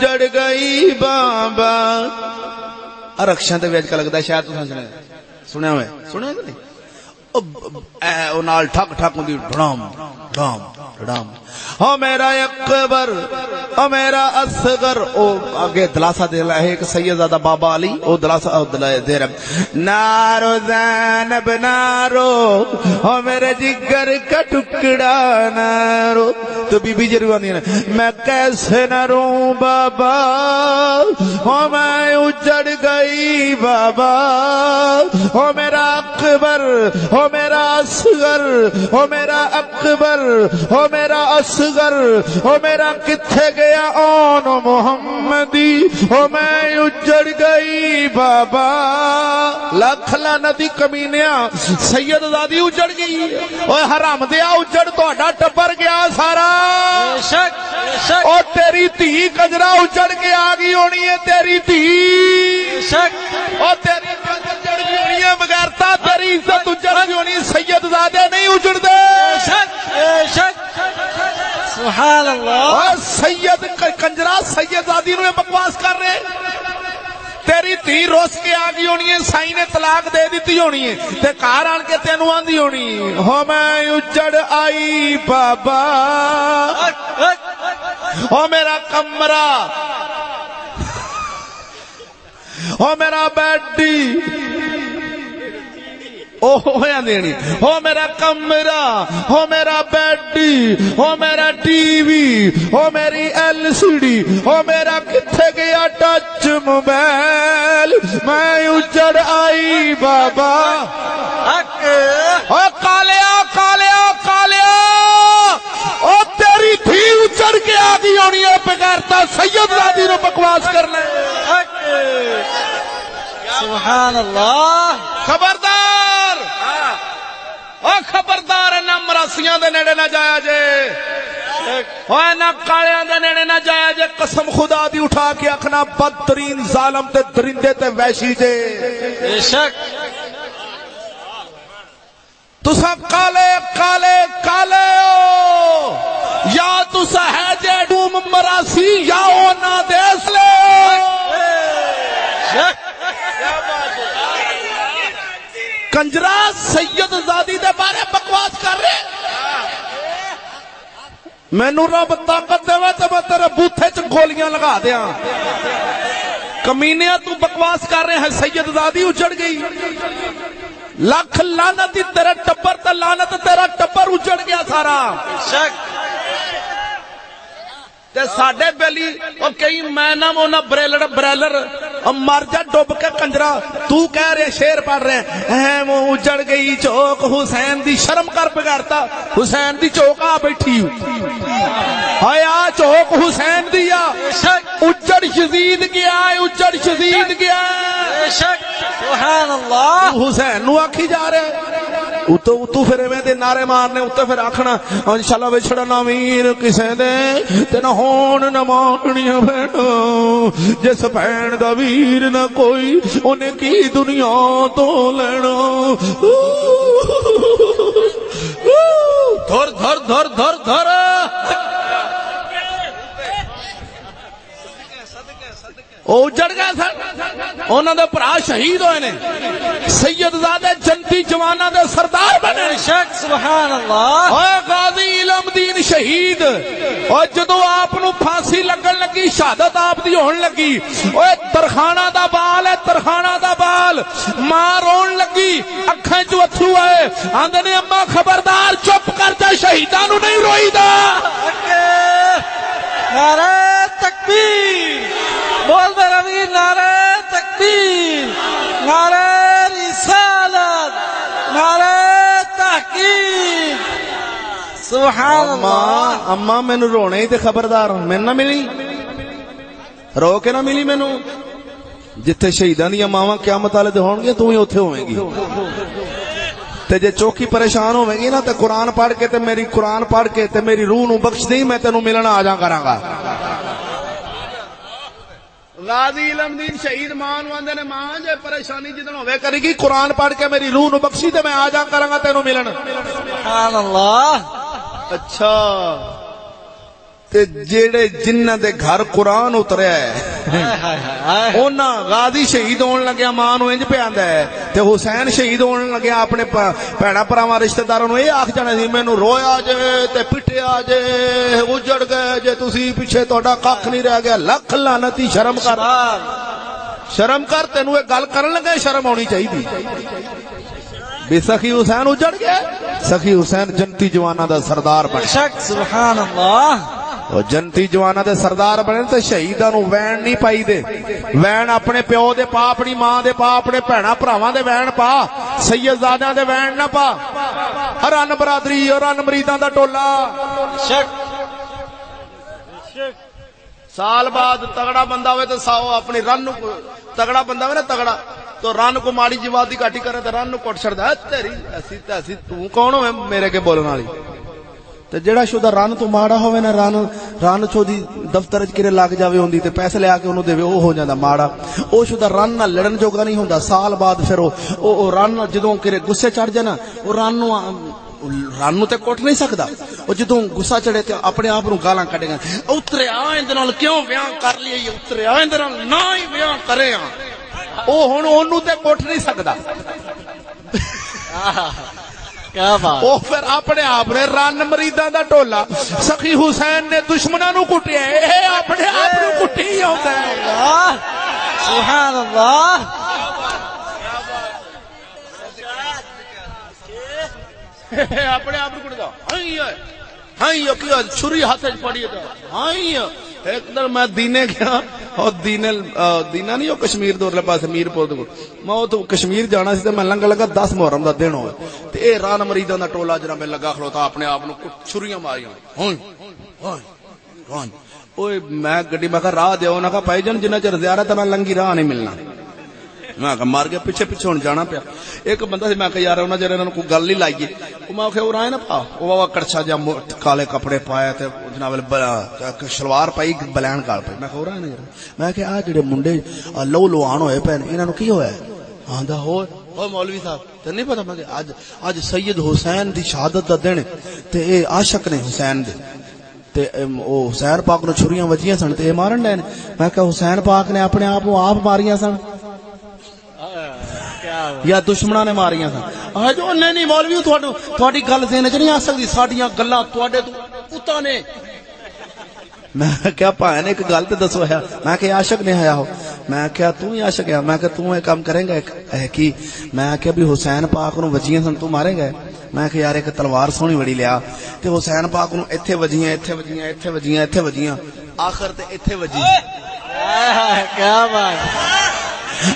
جڑ گئی بابا رکشاں تے وچ لگدا شاید تساں سنیا ہوئے سنیا کہ نہیں او نال ٹھک ٹھک ہوندی ڈھڑام ڈھام ڈھڑام او میرا اکبر او میرا اصغر او آگے دلاسہ دے رہا ہے ایک سیدزادہ بابا علی او دلاسہ دے رہا ہے نارو زینب نارو او میرے جگر کا ٹکڑا نارو تو بی بی جروانی ہے میں کیسے نہ روں بابا او میں اجڑ گئی بابا او میرا اکبر او میرا اصغر او میرا اکبر او میرا اصغر او میرا کتھے گیا اون محمدی او میں اجڑ گئی بابا لاکھ لعنتی کمینیا سیدزادی اجڑ گئی اوے حرام دیا اجڑ تہاڈا ٹبر گیا سارا او تیری دھی کنجرا اجڑ کے آ گئی ہونی ہے تیری دھی او تیری اجڑ گئی ہونی ہے بغیرتا تیری عزت اجڑ گئی ہونی سیدزادے نہیں اجڑ دے سبحان اللہ سید کنجرا سیدزادی نو بکواس کر رہے تیری دھی روس کے آ گئی ہونی ہے سائی نے طلاق دے دیتی ہونی ہے تے گھر آن کے تینوں آندی ہونی ہو میں اجڑ آئی بابا او میرا کمرہ او میرا بیڈی او ہویا دینی ہو میرا کمرہ ہو میرا بیڈی ہو میرا ٹی وی ہو میری ایل سی ڈی ہو میرا کتھے گیا ٹچ موبائل میں اجڑ آئی بابا او کالیا کالیا کالیا او تیری دھی اجڑ کے آ گئی ہونی ہے بغیرتا سیدزادی نو بکواس کرنا سبحان اللہ خبردار او خبردار نہ مراسیاں دے نیڑے نہ جایا جے او نہ کالیاں دے نیڑے نہ جایا جے قسم خدا دی اٹھا کے اکھنا بدترین ظالم تے درندے تے وحشی جے بے شک تساں کالے کالے کالے ہو یا تساں ہے جے ڈوم مراسی یا او نہ دیس لے کنجرا سیدزادی دے بارے بکواس کر رہے مینوں رب طاقت دے تے میں تیرے بوتھے چ گولیاں لگا دیاں کمینیا تو بکواس کر رہے ہیں سیدزادی اجڑ گئی لاکھ لعنت تیرا ٹبر تے لعنت تیرا ٹبر اجڑ گیا سارا تے ساڈے بیلی او کئی میں نہ مونا بریلر بریلر مر جا ڈوب کے کنجرا تو کہہ رہے شیر پڑھ رہے ہیں وہ اجڑ گئی چوک حسین دی شرم کر بگڑتا حسین دی چوک آ بیٹھی آیا چوک حسین دیا اجڑ یزید گیا اجڑ یزید گیا سبحان اللہ حسین نو آکھی جا رہے اتو پھر میں دے نعرے مارنے اتو پھر آکھنا انشاءاللہ وچھڑا نامیر کسے دے تے نہ ہون نہ ماننیاں بھینو جس بھین دا ویر نہ کوئی انہیں کی دنیا تو لینا دھر دھر دھر دھر دھر او اجڑ گیا سن انہاں دے بھرا شہید ہوئے نے سیدزادے جنتی جواناں دے سردار بنے شک سبحان اللہ اے غازی علم دین شہید اور جدو آپ نو پھانسی لگن لگی شہادت آپ دی ہون لگی اوے ترخانہ دا بال ہے ترخانہ دا بال ماں رون لگی اکھاں چ اتھرو آئے آندے نے اماں خبردار چپ کر جا شہیداں نو نہیں روئی دا نعرہ تکبیر بول دے روی نعرہ تکبیر نعرہ رسالت نعرہ تحقیق سبحان اللہ اما مینوں رونے ہی تے خبردار میں نہ ملی رو کے نہ ملی مینوں جتھے شہیداں دی ماواں قیامت والے تے ہون گے تو ہی اوتھے ہوویں گی تے جے چوکی پریشان ہوویں گی نا تے قرآن پڑھ کے تے میری قرآن پڑھ کے تے میری روح نو بخش دیں میں تینوں ملنا آ جا کراں گا غازی علم دین شہید ماں نو آندے نے ماں جے پریشانی جدن ہوے کرے گی قرآن پڑھ کے میری روح نو بخشی تے میں آ جا کراں گا تینوں ملن سبحان اللہ اچھا تے جیڑے جنہاں دے گھر قرآن اتریا ہے اونا غازی شہید ہون لگیا ماں نو انج پہ آندا ہے تے حسین شہید ہون لگیا اپنے بھیڑاں پراواں رشتہ داراں نو اے آکھ جانا سی مینوں رویا جے تے پٹیا جے اجڑ گئے جے تسی پیچھے تہاڈا ککھ نہیں رہ گیا لکھ لعنتی شرم کر شرم کر تینوں اے گل کرن لگا شرم ہونی چاہیے بے سخی حسین اجڑ گیا سخی حسین جنتی جواناں دا سردار بن شک سبحان اللہ وہ جنتی جوانا دے سردار بنے تے شہیداں نو وین نہیں پائی دے وین اپنے پیو دے پا اپنی ماں دے پا اپنے بھیڑاں بھراواں دے وین پا سیدزادیاں دے وین نہ پا رن برادری اور رن مریداں دا ٹولا شک سال بعد تگڑا بندہ ہوئے تو ساؤ اپنی رن نو تگڑا بندہ ہوئے نا تگڑا تو رن کو ماڑی جوادی کاٹی کرے تو رن نو کٹ چھڑدا تیری ایسی تے ایسی تو کون ہوے میرے کے بولن والی تے جڑا شدہ رن تو ماڑا ہوئے نا رن چو دی دفتر وچ کرے لگ جاوے ہوندی تے پیسے لے کے اونوں دیوے او ہو جاندا ماڑا او شدہ رن نال لڑن جوگا نہیں ہوندا سال بعد پھر او رن جدوں کرے غصے چڑھ جانا او رن نو تے کوٹ نہیں سکدا او جدوں غصہ چڑھے تے اپنے آپ نو گالاں کڈے گا اتریا ایندے نال کیوں بیاں کر لئی اتریا ایندے نال نہ ہی بیاں کرے او ہن اونوں تے کوٹ نہیں سکدا کیا بات او پھر اپنے آپ نے رن مریداں دا ٹولا سخی حسین نے دشمناں نو کٹیا اے اپنے آپ نو کٹی ہوندا ہے سبحان اللہ اپنے آپ نو کٹدا ہاں کی چھری ہاتھ وچ پڑی تے ہاں ایک دن میں دینے گیا اور دینا نہیں وہ کشمیر دورلے پاس میرپور دے میں تو کشمیر جانا سی تے میں لنگا لگا 10 محرم دا دن ہوئے تے اے ران مریداں دا ٹولا جناب میں لگا کھلوتا اپنے آپ نو چھریاں ماریاں اوئے میں گڈی میں کہا راہ دیو نہ کہا بھائی جان جنہ چر زیارت میں لنگی راہ نہیں ملنا میں کہا مار گیا پیچھے ہن جانا پیا ایک بندہ سی میں کہا یار انہاں جڑے انہاں کوئی گل نہیں لائیے میں کہ اور آئے نا پا او بابا کڑچا جا کالے کپڑے پایا تے جناب شلوار پائی بلین گال پائی میں کہ اور آئے نا میں کہ آ جڑے منڈے لو لوان ہوئے پے انہاں نو کی ہویا ہے آندا او مولوی صاحب تے نہیں پتہ میں کہ اج سید حسین دی شہادت دا دن تے اے عاشق نے حسین دے تے او حسین پاک نو چھریاں وجیاں سن تے اے مارن ڈے میں کہ حسین پاک نے اپنے آپ نو آپ ماریاں سن یا دشمناں نے ماریاں سن جو نہیں مولوی تھوڑی گل ذہن چ نہیں آ سکتی ساڈیاں گلاں تواڈے تو اُتاں نے میں کیا پائے ایک گل تے دسو ہے میں کہ عاشق نے آیا ہو میں کیا تو ہی عاشق ہے میں کہ تو یہ کام کریں گا کی میں کہ بھی حسین پاک نو وجیاں سن تو مارے گئے میں کہ یار ایک تلوار سونی بڑی لیا تے حسین پاک نو ایتھے وجیاں ایتھے وجیاں ایتھے وجیاں ایتھے وجیاں آخر تے ایتھے وجی کیا بات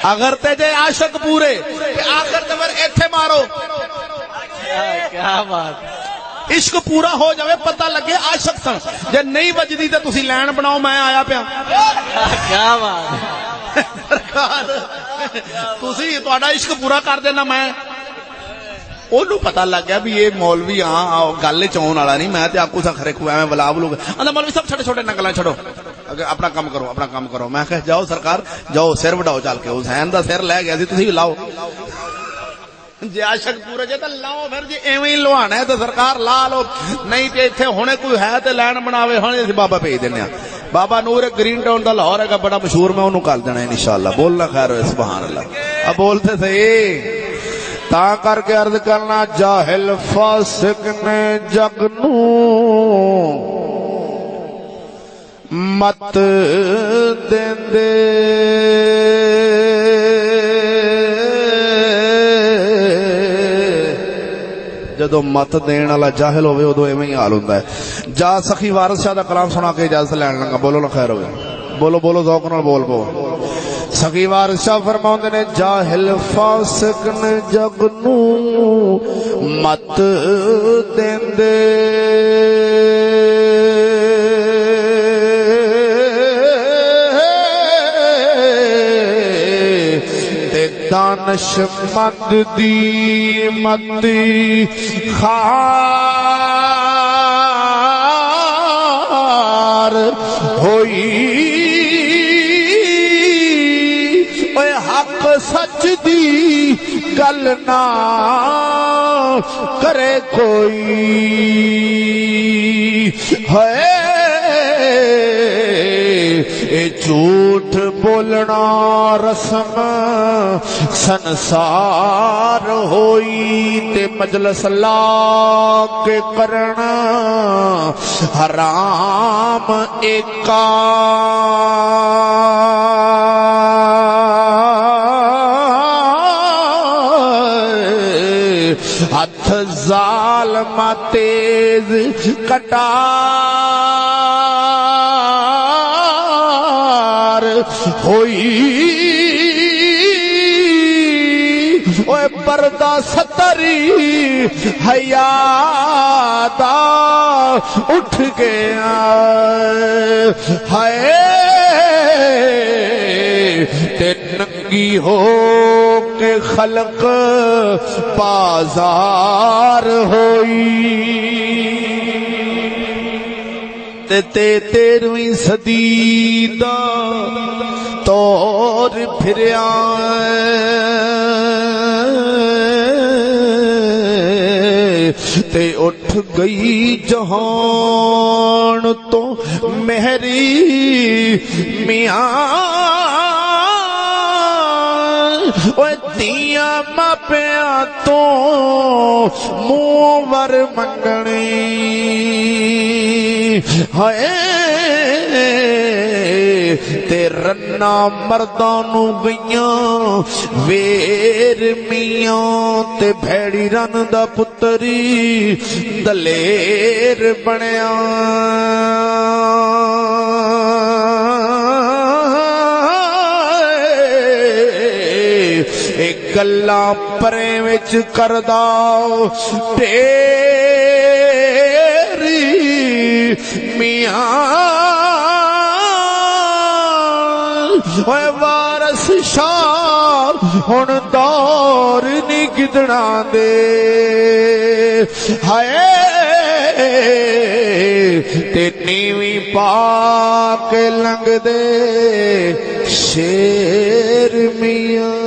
اگر تے جے عاشق پورے تے آخر تے پھر ایتھے مارو کیا بات عشق پورا ہو جاوے پتہ لگے عاشق سن جے نہیں وجدی تے تسی لین بناؤ میں آیا پیا کیا بات تسی تہاڈا عشق پورا کر دینا میں اونوں پتہ لگ گیا بھی یہ مولوی ہاں گل چ آن والا نہیں میں تے آکو سا کھرے کو ایویں بلا بلو آندا مولوی صاحب چھوٹے چھوٹے نگلاں چھڑو اپنا کام کرو اپنا کام کرو میں کہ جاؤ سرکار جاؤ سر وڈاؤ چل کے حسین دا سر لے گیا سی تسی لاؤ جے عاشق پورے جے تے لاؤ پھر جے ایویں ہی لوانا ہے تے سرکار لا لو نہیں تے ایتھے ہونے کوئی ہے تے لین بناوے ہن اسی بابا بھیج دینے ہاں بابا نور گرین ٹاؤن دا لاہور ہے بڑا مشہور میں اونوں کر دینا انشاءاللہ بولنا خیر ہوئے سبحان اللہ اب بولتے صحیح تا کر کے عرض کرنا جاہل فاسق نے جگ نو مت دیندے جدو مت دین والا جاہل ہوئے ادو ایویں ہی حال ہوندا ہے جا سخی وارث شاہ دا کلام سنا کے اجازت لین لگا بولو نہ خیر ہوئے بولو بولو ذوق نال بول پو سخی وارث شاہ فرماوندے نے جاہل فاسق نے جگ نو مت دیندے دانش مند دی متی خار ہوئی اے حق سچ دی گل نہ کرے کوئی ہے اے جھوٹ بولنا رسم سنسار ہوئی تے مجلس لا کے کرنا حرام ایکا ہاتھ ظالمہ تیز کٹار ہوئی اوے پردہ ستری حیا دا اٹھ گیا ہائے تے ننگی ہو کے خلق بازار ہوئی تے تیرویں صدی دا طور پھریا تے اٹھ گئی جہان تو مہری میاں اوے دیاں ماپیاں تو منہ ور منگنی ہائے تے رنا مرداں نو گئیاں ویر میاں تے بھیڑی رن دا پتری دلیر بنیا ایک گلاں پرے وچ کردا تیری میاں اوے وارث شاہ ہن دور نہیں گدڑا دے ہائے تے نیویں پا کے لنگ دے شیر میاں